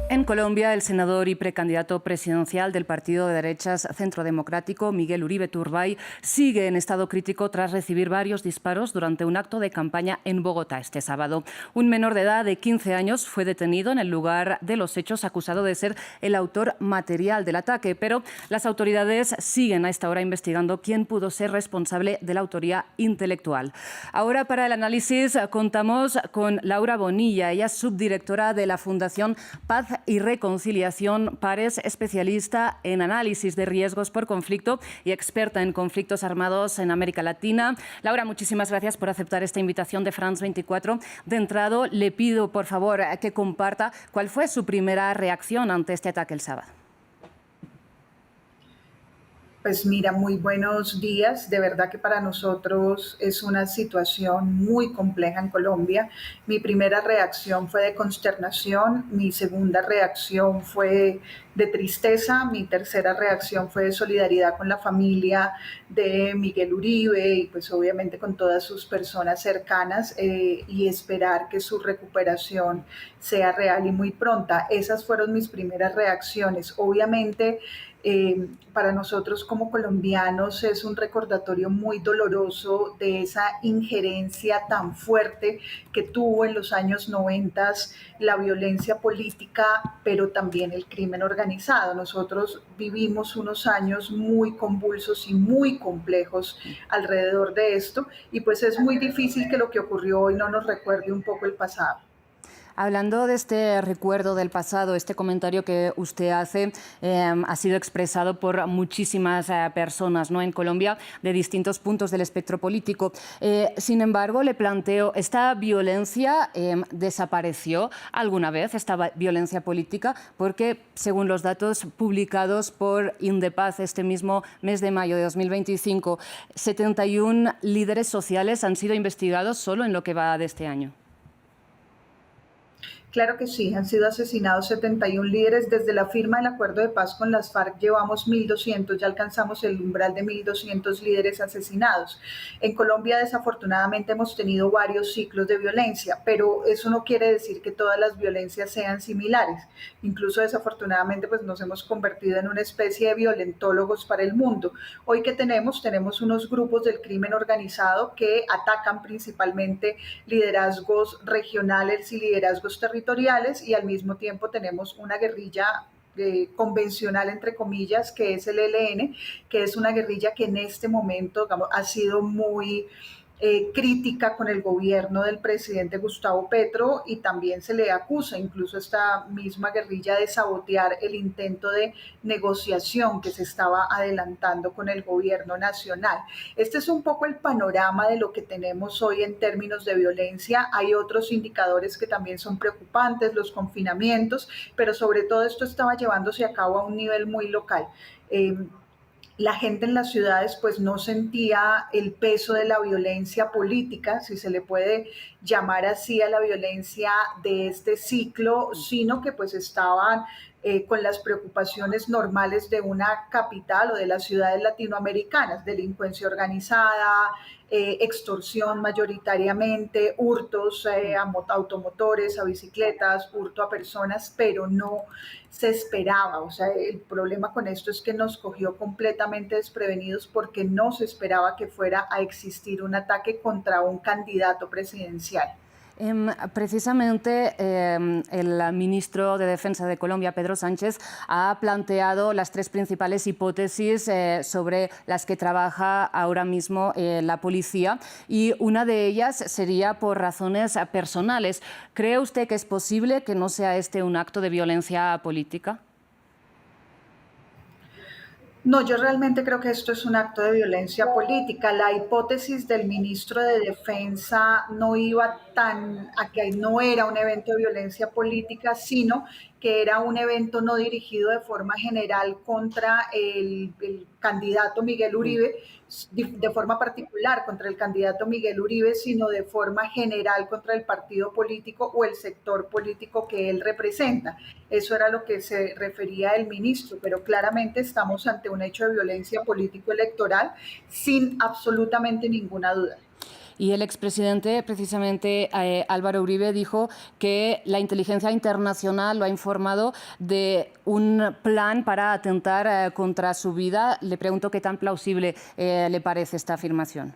En Colombia, el senador y precandidato presidencial del partido de derechas Centro Democrático, Miguel Uribe Turbay, sigue en estado crítico tras recibir varios disparos durante un acto de campaña en Bogotá este sábado. Un menor de edad de 15 años fue detenido en el lugar de los hechos acusado de ser el autor material del ataque, pero las autoridades siguen a esta hora investigando quién pudo ser responsable de la autoría intelectual. Ahora, para el análisis, contamos con Laura Bonilla. Ella es subdirectora de la Fundación Paz y Reconciliación Pares, especialista en análisis de riesgos por conflicto y experta en conflictos armados en América Latina. Laura, muchísimas gracias por aceptar esta invitación de France 24. De entrada, le pido, por favor, que comparta cuál fue su primera reacción ante este ataque el sábado. Pues mira, muy buenos días. De verdad que para nosotros es una situación muy compleja en Colombia. Mi primera reacción fue de consternación, mi segunda reacción fue de tristeza, mi tercera reacción fue de solidaridad con la familia de Miguel Uribe y pues obviamente con todas sus personas cercanas y esperar que su recuperación sea real y muy pronta. Esas fueron mis primeras reacciones. Obviamente, para nosotros como colombianos es un recordatorio muy doloroso de esa injerencia tan fuerte que tuvo en los años 90 la violencia política, pero también el crimen organizado. Nosotros vivimos unos años muy convulsos y muy complejos alrededor de esto y pues es muy difícil que lo que ocurrió hoy no nos recuerde un poco el pasado. Hablando de este recuerdo del pasado, este comentario que usted hace ha sido expresado por muchísimas personas, ¿no?, en Colombia, de distintos puntos del espectro político. Sin embargo, le planteo, ¿esta violencia desapareció alguna vez, esta violencia política? Porque, según los datos publicados por Indepaz este mismo mes de mayo de 2025, 71 líderes sociales han sido investigados solo en lo que va de este año. Claro que sí, han sido asesinados 71 líderes. Desde la firma del acuerdo de paz con las FARC llevamos 1.200, ya alcanzamos el umbral de 1.200 líderes asesinados. En Colombia desafortunadamente hemos tenido varios ciclos de violencia, pero eso no quiere decir que todas las violencias sean similares. Incluso desafortunadamente pues nos hemos convertido en una especie de violentólogos para el mundo. Hoy que tenemos unos grupos del crimen organizado que atacan principalmente liderazgos regionales y liderazgos territoriales y al mismo tiempo tenemos una guerrilla convencional, entre comillas, que es el ELN, que es una guerrilla que en este momento digamos, ha sido muy crítica con el gobierno del presidente Gustavo Petro y también se le acusa incluso a esta misma guerrilla de sabotear el intento de negociación que se estaba adelantando con el gobierno nacional. Este es un poco el panorama de lo que tenemos hoy en términos de violencia. Hay otros indicadores que también son preocupantes, los confinamientos, pero sobre todo esto estaba llevándose a cabo a un nivel muy local. La gente en las ciudades pues no sentía el peso de la violencia política, si se le puede llamar así a la violencia de este ciclo, sino que pues estaban con las preocupaciones normales de una capital o de las ciudades latinoamericanas, delincuencia organizada, extorsión mayoritariamente, hurtos a automotores, a bicicletas, hurto a personas, pero no se esperaba. O sea, el problema con esto es que nos cogió completamente desprevenidos porque no se esperaba que fuera a existir un ataque contra un candidato presidencial. Precisamente el ministro de Defensa de Colombia, Pedro Sánchez, ha planteado las tres principales hipótesis sobre las que trabaja ahora mismo la policía y una de ellas sería por razones personales. ¿Cree usted que es posible que no sea este un acto de violencia política? No, yo realmente creo que esto es un acto de violencia política. La hipótesis del ministro de Defensa no iba tan a que no era un evento de violencia política, sino que era un evento no dirigido de forma general contra el candidato Miguel Uribe, de forma particular contra el candidato Miguel Uribe, sino de forma general contra el partido político o el sector político que él representa. Eso era lo que se refería el ministro, pero claramente estamos ante un hecho de violencia político-electoral sin absolutamente ninguna duda. Y el expresidente, precisamente Álvaro Uribe, dijo que la inteligencia internacional lo ha informado de un plan para atentar contra su vida. Le pregunto qué tan plausible le parece esta afirmación.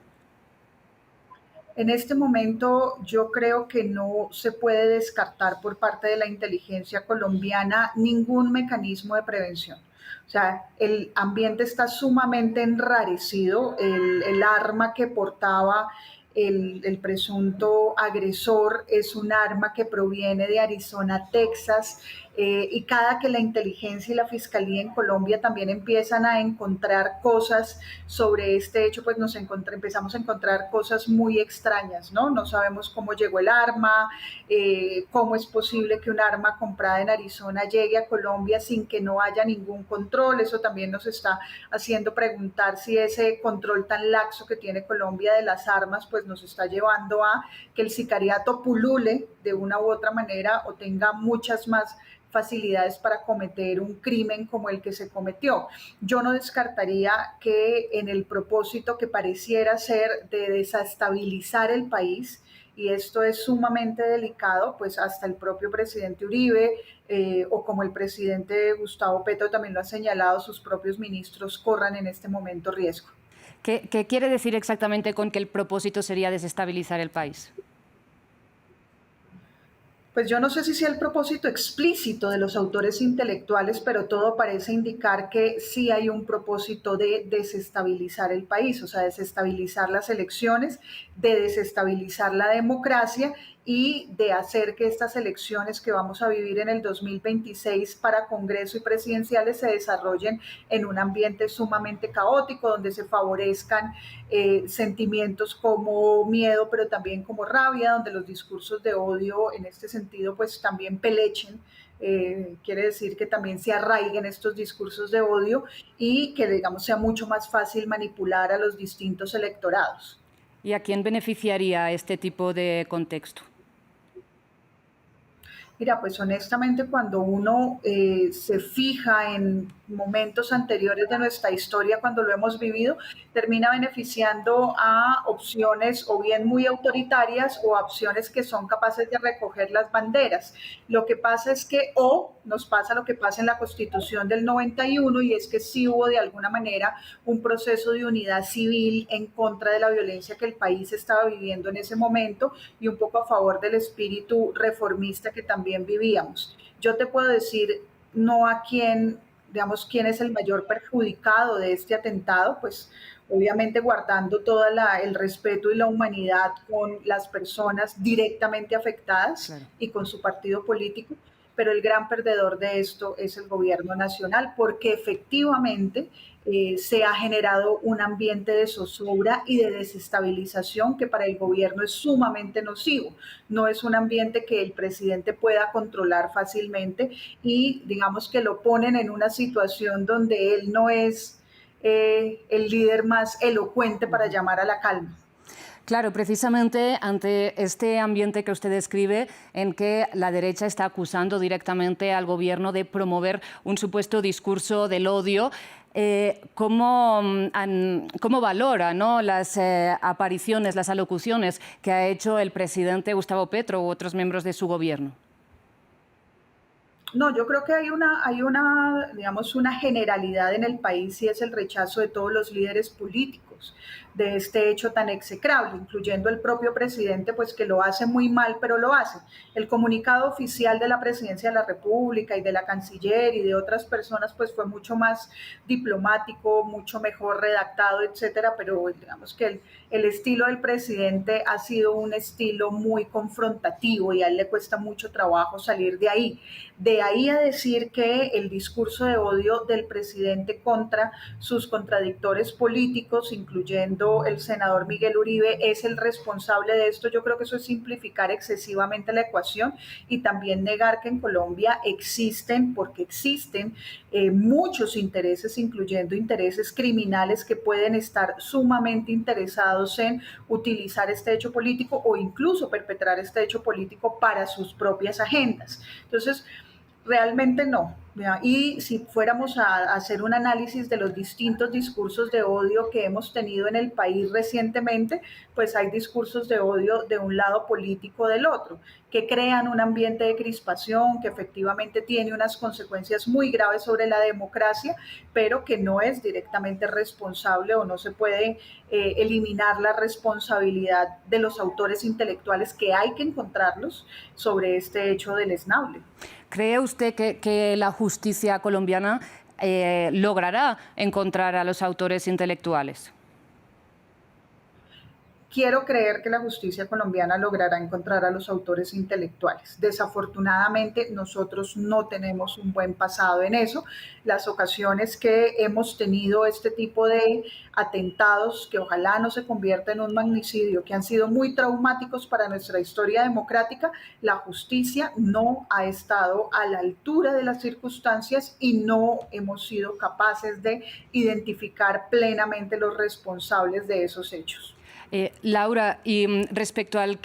En este momento yo creo que no se puede descartar por parte de la inteligencia colombiana ningún mecanismo de prevención. O sea, el ambiente está sumamente enrarecido. El arma que portaba el presunto agresor es un arma que proviene de Arizona, Texas, y cada que la inteligencia y la fiscalía en Colombia también empiezan a encontrar cosas sobre este hecho, pues empezamos a encontrar cosas muy extrañas, ¿no? No sabemos cómo llegó el arma, cómo es posible que un arma comprada en Arizona llegue a Colombia sin que no haya ningún control. Eso también nos está haciendo preguntar si ese control tan laxo que tiene Colombia de las armas, pues nos está llevando a que el sicariato pulule de una u otra manera o tenga muchas más facilidades para cometer un crimen como el que se cometió. Yo no descartaría que en el propósito que pareciera ser de desestabilizar el país, y esto es sumamente delicado, pues hasta el propio presidente Uribe o como el presidente Gustavo Petro también lo ha señalado, sus propios ministros corran en este momento riesgo. ¿Qué quiere decir exactamente con que el propósito sería desestabilizar el país? Pues yo no sé si sea el propósito explícito de los autores intelectuales, pero todo parece indicar que sí hay un propósito de desestabilizar el país, o sea, desestabilizar las elecciones, de desestabilizar la democracia y de hacer que estas elecciones que vamos a vivir en el 2026 para Congreso y presidenciales se desarrollen en un ambiente sumamente caótico, donde se favorezcan sentimientos como miedo, pero también como rabia, donde los discursos de odio en este sentido pues también pelechen. Quiere decir que también se arraiguen estos discursos de odio y que, digamos, sea mucho más fácil manipular a los distintos electorados. ¿Y a quién beneficiaría este tipo de contexto? Mira, pues honestamente cuando uno se fija en momentos anteriores de nuestra historia, cuando lo hemos vivido, termina beneficiando a opciones o bien muy autoritarias o a opciones que son capaces de recoger las banderas. Lo que pasa es que, o nos pasa lo que pasa en la Constitución del 91, y es que sí hubo de alguna manera un proceso de unidad civil en contra de la violencia que el país estaba viviendo en ese momento y un poco a favor del espíritu reformista que también vivíamos. Yo te puedo decir no a quién, digamos, quién es el mayor perjudicado de este atentado, pues obviamente guardando todo el respeto y la humanidad con las personas directamente afectadas Claro. y con su partido político, pero el gran perdedor de esto es el gobierno nacional, porque efectivamente se ha generado un ambiente de zozobra y de desestabilización que para el gobierno es sumamente nocivo. No es un ambiente que el presidente pueda controlar fácilmente y digamos que lo ponen en una situación donde él no es el líder más elocuente para llamar a la calma. Claro, precisamente ante este ambiente que usted describe, en que la derecha está acusando directamente al gobierno de promover un supuesto discurso del odio, ¿cómo valora, ¿no?, las apariciones, las alocuciones que ha hecho el presidente Gustavo Petro u otros miembros de su gobierno? No, yo creo que digamos, una generalidad en el país y es el rechazo de todos los líderes políticos de este hecho tan execrable, incluyendo el propio presidente, pues que lo hace muy mal, pero lo hace. El comunicado oficial de la Presidencia de la República y de la Canciller y de otras personas, pues fue mucho más diplomático, mucho mejor redactado, etcétera, pero digamos que el estilo del presidente ha sido un estilo muy confrontativo y a él le cuesta mucho trabajo salir de ahí. De ahí a decir que el discurso de odio del presidente contra sus contradictores políticos, incluyendo el senador Miguel Uribe, es el responsable de esto, yo creo que eso es simplificar excesivamente la ecuación y también negar que en Colombia existen, porque existen muchos intereses, incluyendo intereses criminales que pueden estar sumamente interesados en utilizar este hecho político o incluso perpetrar este hecho político para sus propias agendas. Entonces, realmente no. Y si fuéramos a hacer un análisis de los distintos discursos de odio que hemos tenido en el país recientemente, pues hay discursos de odio de un lado político del otro, que crean un ambiente de crispación que efectivamente tiene unas consecuencias muy graves sobre la democracia, pero que no es directamente responsable o no se puede eliminar la responsabilidad de los autores intelectuales, que hay que encontrarlos sobre este hecho deleznable. ¿Cree usted que la justicia colombiana logrará encontrar a los autores intelectuales? Quiero creer que la justicia colombiana logrará encontrar a los autores intelectuales. Desafortunadamente, nosotros no tenemos un buen pasado en eso. Las ocasiones que hemos tenido este tipo de atentados, que ojalá no se convierta en un magnicidio, que han sido muy traumáticos para nuestra historia democrática, la justicia no ha estado a la altura de las circunstancias y no hemos sido capaces de identificar plenamente los responsables de esos hechos. Laura, y respecto al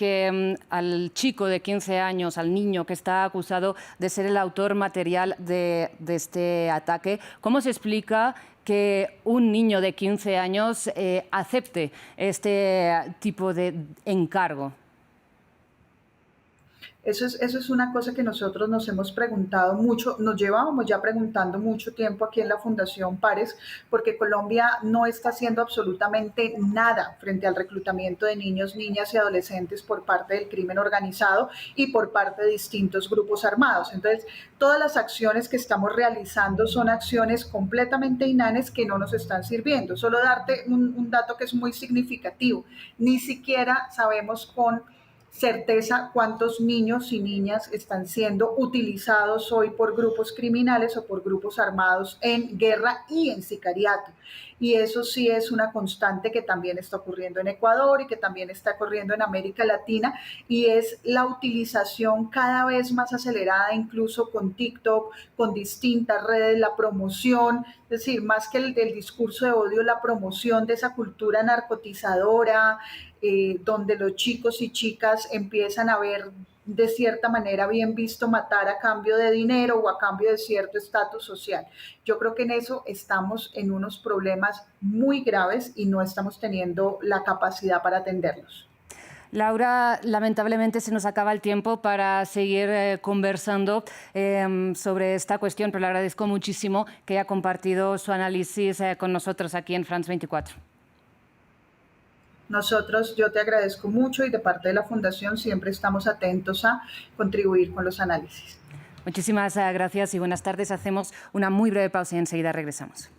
chico de 15 años, al niño que está acusado de ser el autor material de este ataque, ¿cómo se explica que un niño de 15 años acepte este tipo de encargo? Eso es una cosa que nosotros nos hemos preguntado mucho, nos llevábamos ya preguntando mucho tiempo aquí en la Fundación Pares, porque Colombia no está haciendo absolutamente nada frente al reclutamiento de niños, niñas y adolescentes por parte del crimen organizado y por parte de distintos grupos armados. Entonces, todas las acciones que estamos realizando son acciones completamente inhanes que no nos están sirviendo. Solo darte un dato que es muy significativo. Ni siquiera sabemos con certeza cuántos niños y niñas están siendo utilizados hoy por grupos criminales o por grupos armados en guerra y en sicariato. Y eso sí es una constante que también está ocurriendo en Ecuador y que también está ocurriendo en América Latina, y es la utilización cada vez más acelerada, incluso con TikTok, con distintas redes, la promoción, es decir, más que el discurso de odio, la promoción de esa cultura narcotizadora, donde los chicos y chicas empiezan a ver de cierta manera bien visto matar a cambio de dinero o a cambio de cierto estatus social. Yo creo que en eso estamos en unos problemas muy graves y no estamos teniendo la capacidad para atenderlos. Laura, lamentablemente se nos acaba el tiempo para seguir conversando sobre esta cuestión, pero le agradezco muchísimo que haya compartido su análisis con nosotros aquí en France 24. Yo te agradezco mucho y de parte de la Fundación siempre estamos atentos a contribuir con los análisis. Muchísimas gracias y buenas tardes. Hacemos una muy breve pausa y enseguida regresamos.